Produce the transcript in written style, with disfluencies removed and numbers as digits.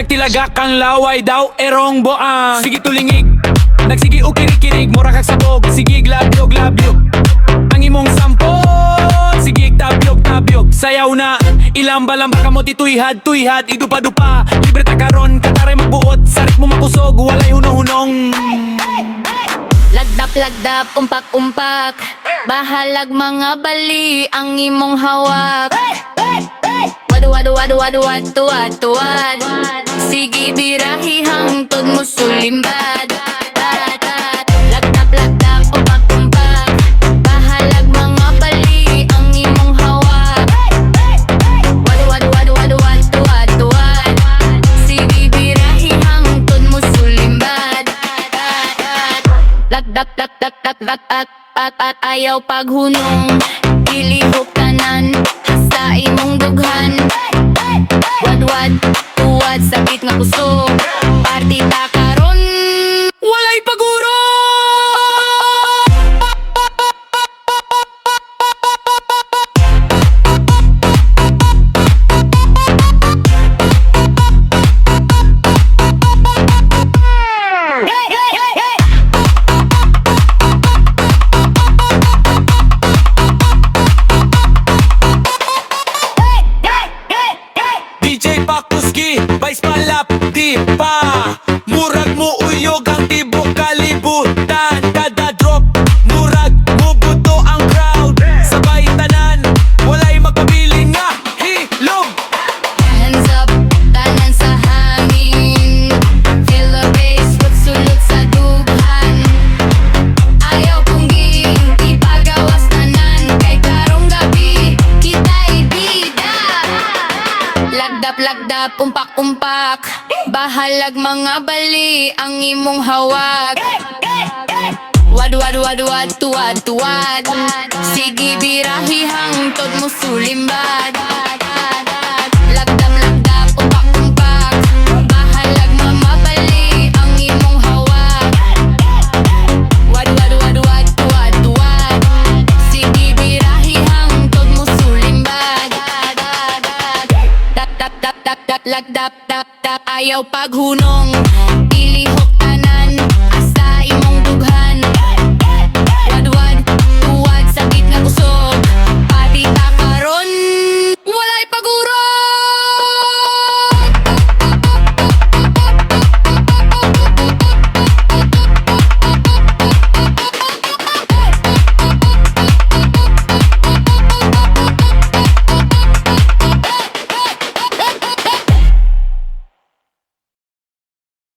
nagtilagak ang laway daw erong boang. Sige tulingig, nagsigi o kirikirig, mura kag sabog, sige glabyog-labyog. Ang imong sampol, sige tabyog-tabyog. Sayaw na, ilamba-lamba ka mo tituyhad-tuyhad, idupa-dupa, libre ta karon, kataray magbuot, sarik mo makusog, walay huno-hunong. Lagdap-lagdap, umpak-umpak, bahalag mga bali ang imong hawak. Wadu-wadu-wadu-wadu-wadu-wad-tuwad, sige birahi hangtod mo sulimbad. Lagdap-lagdap, umpak-umpak, bahalag mga bali ang imong hawak. Wadu-wadu-wadu-wadu-wad-tuwad, sige birahi hangtod mo sulimbad. Lagdak-dak-dak-dak-dak-dak-dak, ayaw paghunong, ilihok tanan sa imong dughan. Wad-wad, tuwad, sakit nga puso, party ta karon, walay paguro. DJ Pakuski, Vice Palap, di pa murag mo uyog ang tibok kalibutan. Kada drop, murag mo buto ang crowd. Sabay tanan, walay magpabilin nga hilom. Hands up, tanan sa hangin, feel the bass, sulot sa dughan. Ayaw pungging, ipagawas tanan, kay karong gabi, kita'y bida. Lagdap-lagdap, umpak-umpak, bahalag mga bali ang imong hawak. Wad-wad-wad-wad-tuwad-tuwad, sige birahi hangtod mo sulimbad. Lagdap-lagdap, umpak-umpak, bahalag mga bali ang imong hawak. Wad-wad-wad-wad-tuwad-tuwad, sige birahi hangtod mo sulimbad. Lagdap-dap-dap, ayaw paghunong,